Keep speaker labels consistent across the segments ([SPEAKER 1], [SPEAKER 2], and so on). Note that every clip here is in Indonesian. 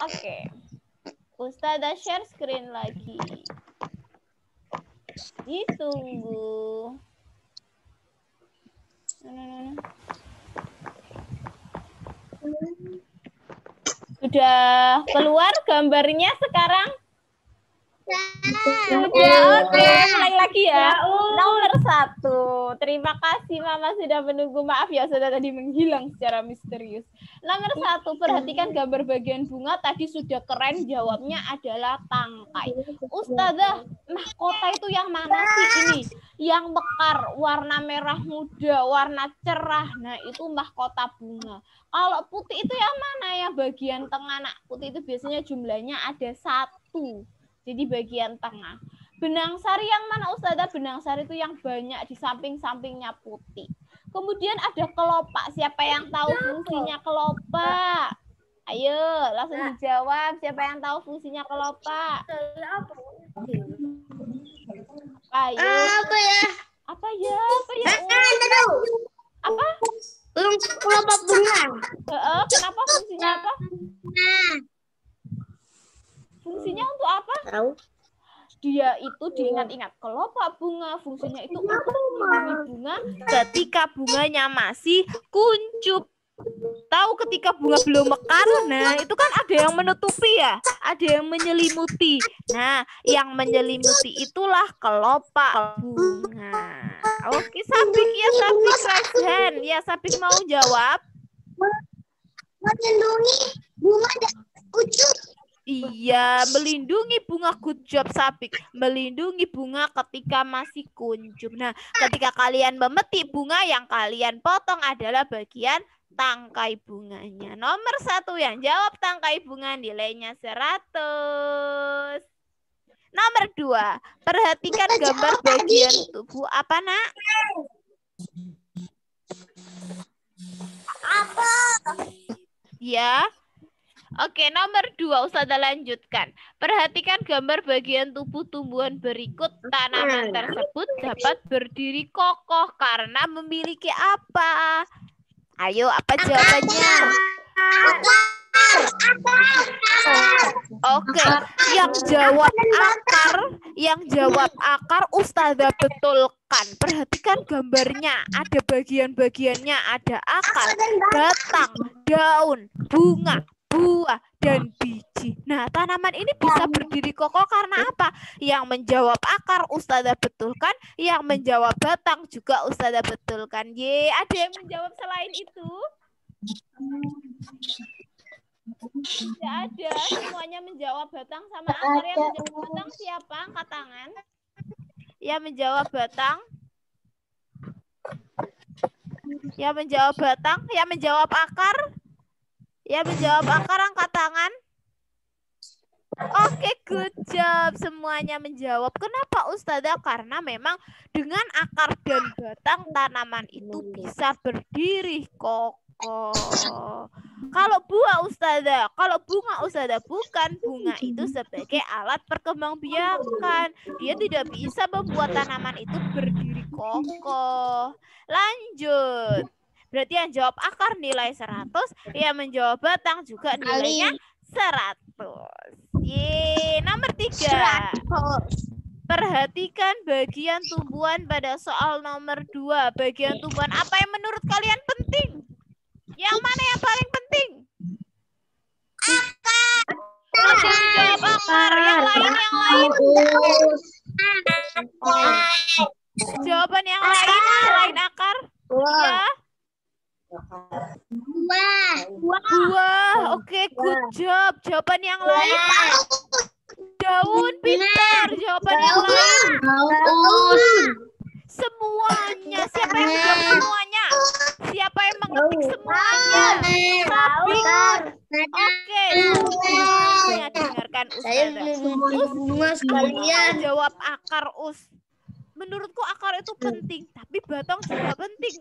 [SPEAKER 1] Oke. Ustazah share screen lagi. Ditunggu. Sudah keluar gambarnya sekarang? Sudah, oke. Mulai lagi ya. Nomor 1. Terima kasih Mama sudah menunggu. Maaf ya, sudah tadi menghilang secara misterius. Nomor 1, perhatikan gambar bagian bunga. Tadi sudah keren, jawabnya adalah tangkai. Ustazah, mahkota itu yang mana sih ini? Yang mekar, warna merah muda, warna cerah. Nah, itu mahkota bunga. Kalau putih itu yang mana? Yang bagian tengah. Nah, putih itu biasanya jumlahnya ada 1. Jadi bagian tengah. Benang sari yang mana Ustazah? Benang sari itu yang banyak di samping-sampingnya putih. Kemudian ada kelopak. Siapa yang tahu fungsinya kelopak? Ayo, langsung dijawab. Siapa yang tahu fungsinya kelopak? Ayo. Apa ya? Apa ya? Apa?
[SPEAKER 2] Kelopak bunga.
[SPEAKER 1] Kenapa fungsinya apa? Fungsinya untuk apa?
[SPEAKER 2] Tahu.
[SPEAKER 1] Dia itu diingat-ingat kelopak bunga, fungsinya itu untuk melindungi bunga ketika bunganya masih kuncup. Tahu ketika bunga belum mekar, nah itu kan ada yang menutupi ya, ada yang menyelimuti. Nah, yang menyelimuti itulah kelopak bunga. Oke, Sabik ya, Sabik raise hand. Ya, Sabik mau jawab?
[SPEAKER 2] Melindungi bunga dan kuncup.
[SPEAKER 1] Iya, melindungi bunga. Good job, Sabik. Melindungi bunga ketika masih kuncup. Nah, ketika kalian memetik bunga, yang kalian potong adalah bagian tangkai bunganya. Nomor 1 yang jawab tangkai bunga nilainya 100. Nomor 2, perhatikan gambar bagian tubuh. Apa, Nak?
[SPEAKER 2] Apa?
[SPEAKER 1] Ya. Oke, nomor 2 Ustazah lanjutkan. Perhatikan gambar bagian tubuh tumbuhan berikut. Tanaman tersebut dapat berdiri kokoh karena memiliki apa? Ayo, apa jawabannya? Oke, yang jawab akar Ustazah betulkan. Perhatikan gambarnya, ada bagian-bagiannya, ada akar, batang, daun, bunga, buah, dan biji. Nah, tanaman ini bisa berdiri kokoh karena apa? Yang menjawab akar Ustazah betulkan, yang menjawab batang juga Ustazah betulkan. Ada yang menjawab selain itu? Tidak ada, semuanya menjawab batang sama akar. Yang menjawab batang siapa? Angkat tangan. Yang menjawab batang? Yang menjawab batang? Yang menjawab akar? Yang menjawab akar angkat tangan. Oke, good job. Semuanya menjawab. Kenapa Ustazah? Karena memang dengan akar dan batang tanaman itu bisa berdiri kokoh. Kalau buah Ustazah, kalau bunga Ustazah, bukan. Bunga itu sebagai alat perkembangbiakan. Dia tidak bisa membuat tanaman itu berdiri kokoh. Lanjut. Berarti yang jawab akar nilai 100, yang menjawab batang juga nilainya 100. Nomor 3. Perhatikan bagian tumbuhan pada soal nomor 2. Bagian tumbuhan apa yang menurut kalian penting? Yang mana yang paling penting? Akar. Ada yang jawab akar. Yang lain. Jawaban yang lain selain akar? Ya. Buah. Oke, good job. Jawaban yang lain? Daun, pintar. Jawaban yang lain? Semuanya. Siapa yang menjawab semuanya? Siapa yang mengetik semuanya? Oke, semuanya dengarkan Ustazah. Sekalian jawab akar menurutku akar itu penting, tapi batang juga penting,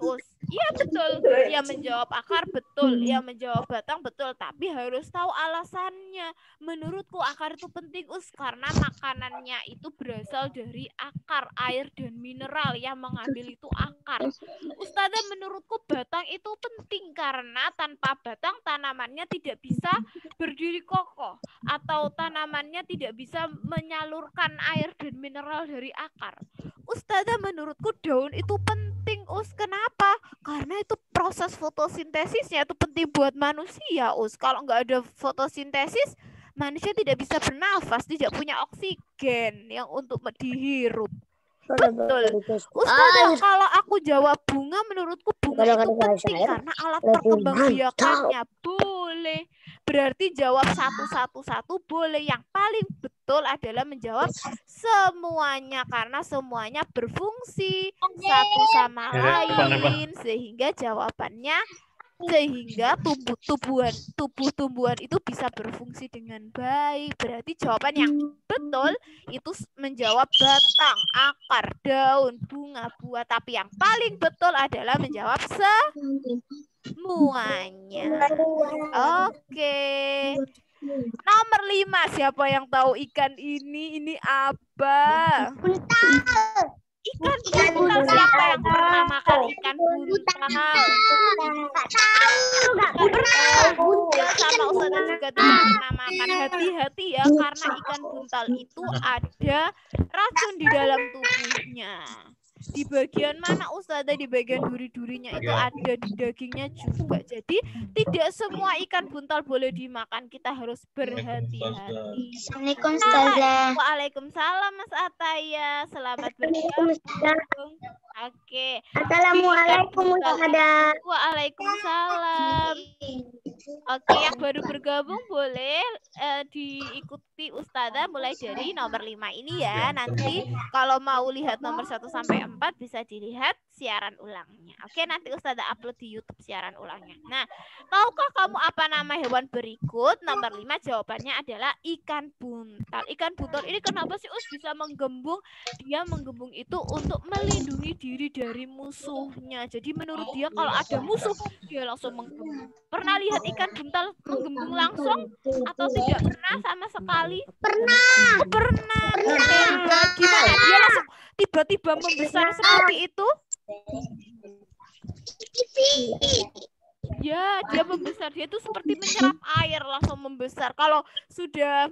[SPEAKER 1] Iya betul. Yang menjawab akar betul, yang menjawab batang betul, tapi harus tahu alasannya. Menurutku akar itu penting, karena makanannya itu berasal dari akar, air dan mineral. Yang mengambil itu akar. Ustazah, menurutku batang itu penting karena tanpa batang tanamannya tidak bisa berdiri berdiri kokoh atau tanamannya tidak bisa menyalurkan air dan mineral dari akar. Ustazah, menurutku daun itu penting, Kenapa? Karena itu proses fotosintesisnya itu penting buat manusia, Kalau nggak ada fotosintesis, manusia tidak bisa bernafas, tidak punya oksigen yang untuk dihirup. Betul. Ustazah, kalau aku jawab bunga, menurutku bunga itu penting karena alat perkembangbiakannya. Boleh. Berarti jawab satu boleh. Yang paling betul adalah menjawab semuanya karena semuanya berfungsi satu sama lain sehingga jawabannya tubuh-tumbuhan itu bisa berfungsi dengan baik. Berarti jawaban yang betul itu menjawab batang, akar, daun, bunga, buah. Tapi yang paling betul adalah menjawab semuanya. Oke. Nomor 5, siapa yang tahu ikan ini? Ini apa? Ikan buntal. Siapa yang pernah makan ikan buntal? Nggak pernah. Ya, sama Ustazah juga tidak pernah makan. Hati-hati ya, karena ikan buntal itu ada racun di dalam tubuhnya. Di bagian mana, Ustazah? Di bagian duri-durinya itu ada, di dagingnya juga. Jadi tidak semua ikan buntal boleh dimakan. Kita harus berhati-hati.
[SPEAKER 2] Assalamualaikum, Ustazah.
[SPEAKER 1] Waalaikumsalam, Mas Ataya. Selamat bergabung. Oke.
[SPEAKER 2] Assalamualaikum, Ustazah.
[SPEAKER 1] Waalaikumsalam. Oke, yang baru bergabung boleh diikuti Ustazah mulai dari nomor 5 ini ya. Nanti kalau mau lihat nomor 1 sampai 4 bisa dilihat siaran ulangnya. Oke, nanti Ustazah upload di YouTube siaran ulangnya. Nah, tahukah kamu apa nama hewan berikut? Nomor 5 jawabannya adalah ikan buntal. Ikan buntal ini kenapa sih bisa menggembung? Dia menggembung itu untuk melindungi diri dari musuhnya. Jadi menurut dia kalau ada musuh, dia langsung menggembung. Pernah lihat ikan buntal menggembung langsung atau tidak pernah sama sekali?
[SPEAKER 2] Pernah.
[SPEAKER 1] Pernah. Gimana? Dia langsung tiba-tiba membesar seperti itu? Ya, dia membesar. Dia itu seperti menyerap air, langsung membesar. Kalau sudah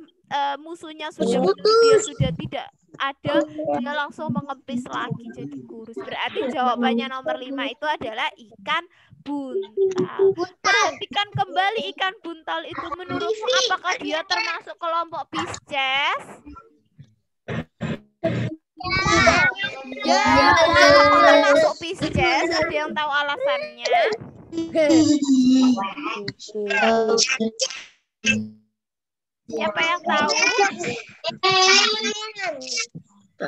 [SPEAKER 1] musuhnya sudah dia sudah tidak ada, dia langsung mengempis lagi jadi kurus. Berarti jawabannya nomor 5 itu adalah ikan buntal. Perhatikan kembali ikan buntal itu, menurutmu apakah dia termasuk kelompok Pisces? Ya, termasuk Pisces. Ada yang tahu alasannya? Siapa yang tahu?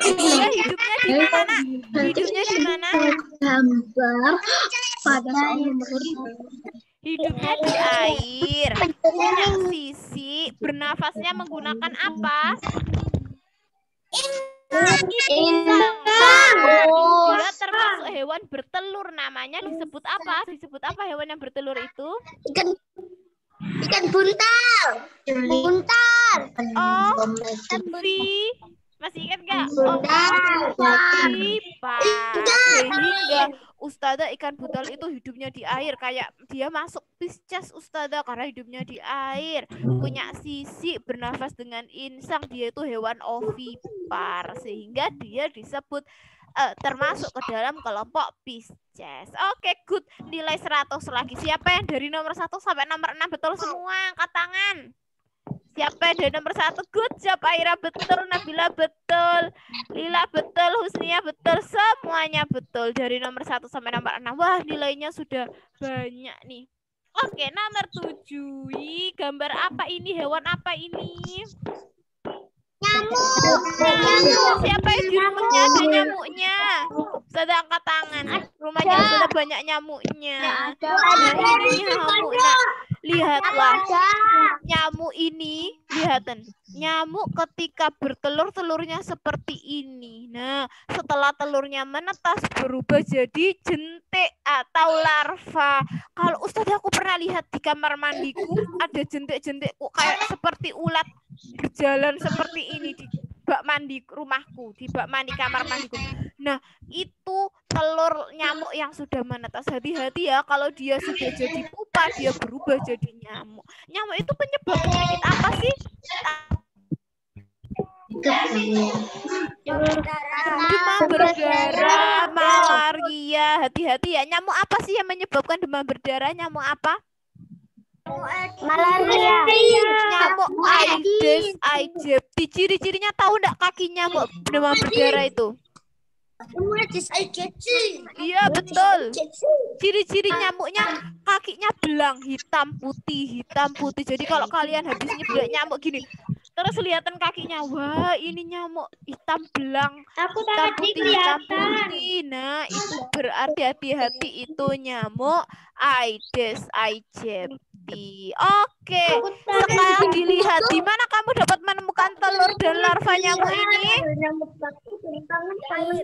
[SPEAKER 1] Dia hidupnya di mana? Hidupnya di mana? Hidupnya di air. Punya sisi. Bernafasnya menggunakan apa? Insang. Dia termasuk hewan bertelur. Namanya disebut apa? Disebut apa hewan yang bertelur itu?
[SPEAKER 2] Ikan buntal. Buntal.
[SPEAKER 1] Oh, masih ingat nggak? Sehingga Ustazah ikan buntal itu hidupnya di air, kayak dia masuk Pisces Ustazah karena hidupnya di air, punya sisi, bernafas dengan insang. Dia itu hewan ovipar sehingga dia disebut termasuk ke dalam kelompok Pisces. Oke, good. Nilai 100 lagi. Siapa yang dari nomor 1 sampai nomor 6 betul semua? Angkat tangan. Siapa yang dari nomor 1? Good job. Aira betul, Nabila betul, Lila betul, Husnia betul, semuanya betul dari nomor 1 sampai nomor 6. Wah, nilainya sudah banyak nih. Oke, nomor 7. Gambar apa ini? Hewan apa ini?
[SPEAKER 2] Nyamuk.
[SPEAKER 1] Siapa yang di rumahnya ada nyamuknya? Sudah angkat tangan. Rumahnya sudah banyak nyamuknya. Ini nyamuk. Nah, lihatlah. Nyamuk ini, lihatan. Nyamuk ketika bertelur, telurnya seperti ini. Nah, setelah telurnya menetas berubah jadi jentik atau larva. Kalau Ustazah aku pernah lihat di kamar mandiku ada jentik-jentikku kayak seperti ulat berjalan seperti ini di bak mandi rumahku, di bak mandi kamar mandiku. Nah, itu telur nyamuk yang sudah menetas. Hati-hati ya, kalau dia sudah jadi pupa, dia berubah jadi nyamuk. Nyamuk itu penyebab penyakit Demam berdarah, malaria. Hati-hati ya. Nyamuk apa sih yang menyebabkan demam berdarah? Nyamuk apa?
[SPEAKER 2] Malaria.
[SPEAKER 1] Nyamuk Aedes aegypti. Ciri-cirinya tahu enggak kaki nyamuk demam berdarah itu? Iya betul. Ciri-ciri nyamuknya kakinya belang, hitam putih. Jadi kalau kalian habis nyeblak nyamuk gini, terus kelihatan kakinya, wah ini nyamuk hitam belang, hitam putih. Nah itu berarti hati-hati itu nyamuk Aedes aegypti. Oke, sekarang dilihat di mana kamu dapat menemukan telur dan larva nyamuk ini?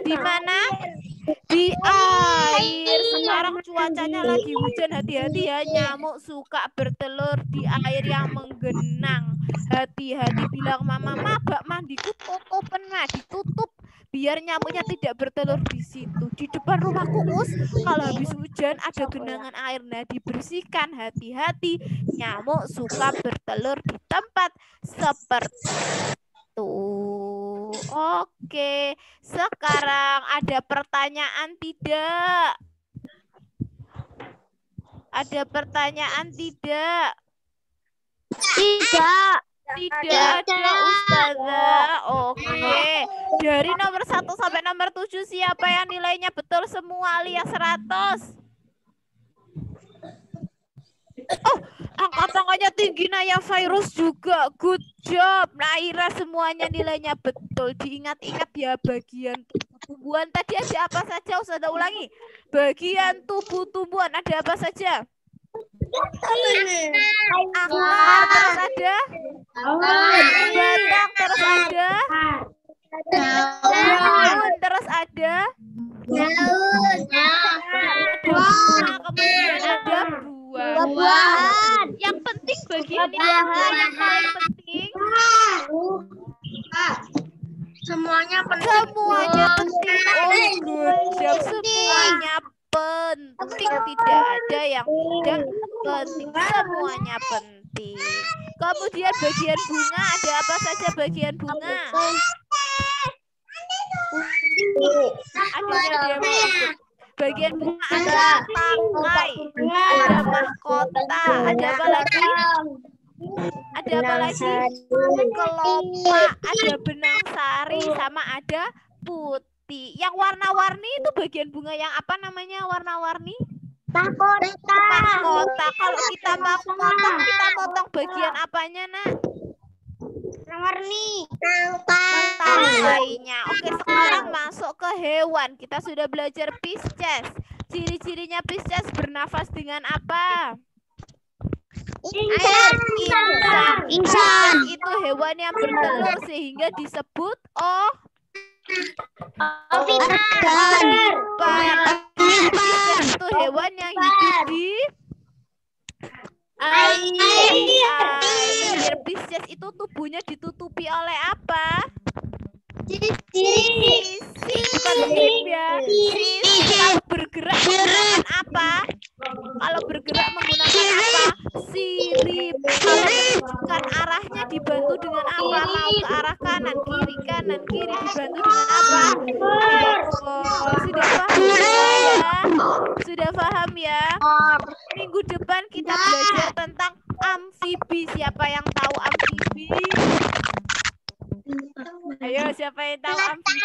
[SPEAKER 1] Di mana? Di air. Sekarang cuacanya lagi hujan, hati-hati ya, nyamuk suka bertelur di air yang menggenang. Hati-hati, bilang mama, bak mandiku tutupan, ditutup biar nyamuknya tidak bertelur di situ. Di depan rumahku Us, kalau habis hujan ada genangan air, nah dibersihkan. Hati-hati, nyamuk suka bertelur di tempat seperti itu. Oke, sekarang ada pertanyaan tidak? Ada pertanyaan tidak?
[SPEAKER 2] Tidak.
[SPEAKER 1] Tidak ada Ustazah. Oke. Dari nomor 1 sampai nomor 7 siapa yang nilainya betul semua alias 100? Oh, angka-angkanya tinggi Naya Virus juga. Good job. Naira semuanya nilainya betul. Diingat-ingat ya bagian tubuh-tumbuhan. Tadi ada apa saja? Ustazah ulangi. Bagian tubuh tumbuhan ada apa saja? Akar, terus ada batang, terus ada daun, terus ada kemudian ada buah. Yang penting bagian yang paling penting
[SPEAKER 2] Semuanya penting.
[SPEAKER 1] semuanya penting. Oh good job, semuanya penting, tidak ada yang tidak penting, semuanya penting. Kemudian bagian bunga ada apa saja bagian bunga? Adanya dia bagian bunga ada tangkai, ada mahkota, ada apa lagi? Ada apa lagi? Kelopak, ada benang sari, sama ada putih. Yang warna-warni itu bagian bunga yang apa namanya warna-warni?
[SPEAKER 2] Mahkota.
[SPEAKER 1] Mahkota. Kalau kita mau motong, kita motong bagian apanya, Nak?
[SPEAKER 2] Warni.
[SPEAKER 1] Tangkainya. Oke, sekarang masuk ke hewan. Kita sudah belajar Pisces. Ciri-cirinya Pisces bernafas dengan apa? Insan itu hewan yang bertelur sehingga disebut Pisces itu hewan yang hidup di air. Pisces itu tubuhnya ditutupi oleh apa? Sisik. Bukan sirip ya. Sisik. Kalau bergerak menggunakan apa? Kalau bergerak menggunakan apa? Sirip. Kalau menunjukkan arahnya dibantu dengan apa? Mau ke arah kanan, kiri, dibantu dengan apa? Sudah paham ya? Sudah paham ya? Minggu depan kita belajar tentang amfibi. Siapa yang tahu amfibi? Ayo, siapa yang tahu amfibi?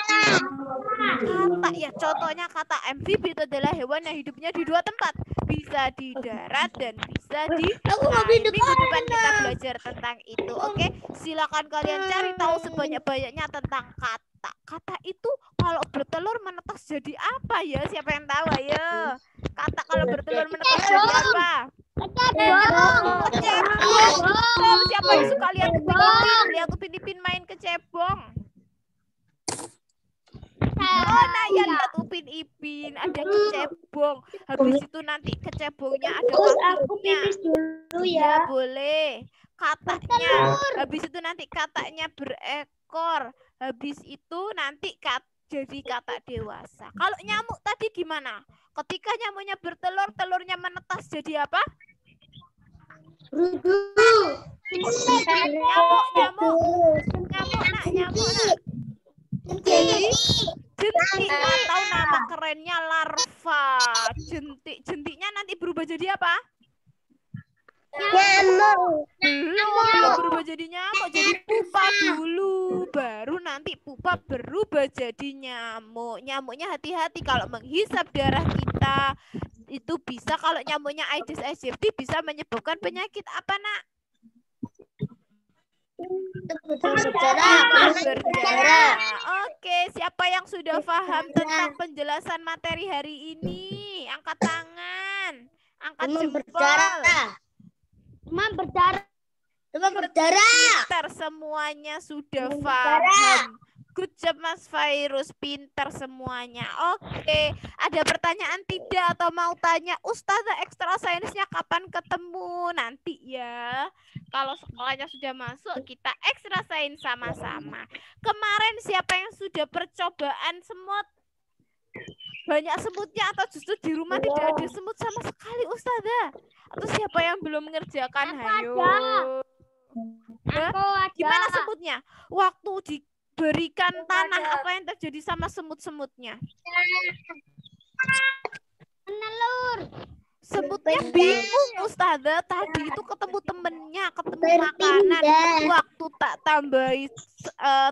[SPEAKER 1] Kata ya, contohnya kata amfibi itu adalah hewan yang hidupnya di dua tempat, bisa di darat dan bisa di air. Minggu depan kita belajar tentang itu. Oke, silakan kalian cari tahu sebanyak-banyaknya tentang kata. Kata itu kalau bertelur menetas jadi apa ya? Siapa yang tahu? Ayo, kata kalau bertelur menetas jadi apa? Kecebong. Siapa yang suka lihat Upin Ipin main kecebong? Oh, Naya lihat Upin Ipin ada kecebong. Habis itu nanti kecebongnya ada kakinya. Ya boleh. Katanya. Habis itu nanti katanya berekor. Habis itu nanti jadi kata dewasa. Kalau nyamuk tadi gimana? Ketika nyamuknya bertelur, telurnya menetas jadi apa? Nyamuk. jadi jentik atau nama kerennya larva. Jentiknya nanti berubah jadi apa?
[SPEAKER 2] Nyamuk.
[SPEAKER 1] Belum berubah jadi nyamuk, jadi pupa dulu, baru nanti pupa berubah jadi nyamuk. Nyamuknya hati-hati kalau menghisap darah kita, itu bisa, kalau nyamuknya Aedes aegypti bisa menyebabkan penyakit apa, Nak? Berdarah. Oke, siapa yang sudah paham tentang penjelasan materi hari ini? Angkat tangan, angkat jempol.
[SPEAKER 2] Demam berdarah.
[SPEAKER 1] Pintar, semuanya sudah paham. Good job Mas Virus, pintar semuanya. Oke, ada pertanyaan tidak atau mau tanya Ustazah ekstra sainsnya kapan ketemu? Nanti ya. Kalau sekolahnya sudah masuk, kita ekstra sains sama-sama. Kemarin siapa yang sudah percobaan semut? Banyak semutnya atau justru di rumah tidak ada semut sama sekali Ustazah? Atau siapa yang belum mengerjakan? Hayo. Gimana semutnya? Waktu diberikan tanah, apa yang terjadi sama semut-semutnya? Semutnya bingung Ustazah. Tadi itu ketemu temennya, ketemu makanan. Waktu tak tambahi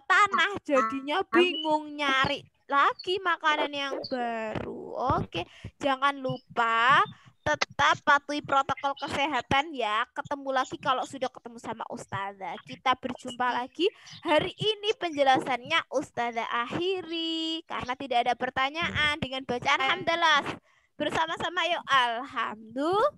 [SPEAKER 1] tanah, jadinya bingung, nyari lagi makanan yang baru. Oke, jangan lupa tetap patuhi protokol kesehatan ya. Ketemu lagi kalau sudah ketemu sama Ustazah. Kita berjumpa lagi. Hari ini penjelasannya Ustazah akhiri karena tidak ada pertanyaan dengan bacaan hamdalah. Bersama-sama yuk. Alhamdulillah.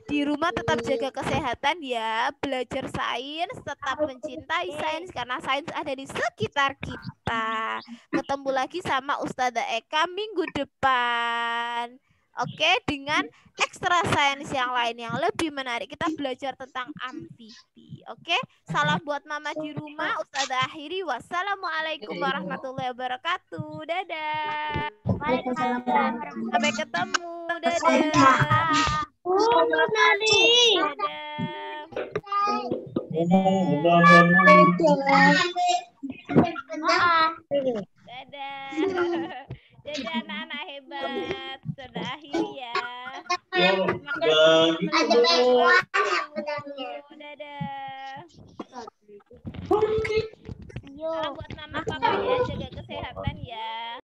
[SPEAKER 1] Di rumah tetap jaga kesehatan ya. Belajar sains, tetap mencintai sains karena sains ada di sekitar kita. Ketemu lagi sama Ustazah Eka minggu depan. Oke, dengan ekstra sains yang lain yang lebih menarik. Kita belajar tentang amfibi. Oke, salam buat mama di rumah. Ustazah akhiri. Wassalamualaikum warahmatullahi wabarakatuh. Dadah. Sampai ketemu. Dadah. Dadah. Dadah anak-anak hebat. Sudah akhiri ya. Dadah. Salam buat mama papa ya, jaga kesehatan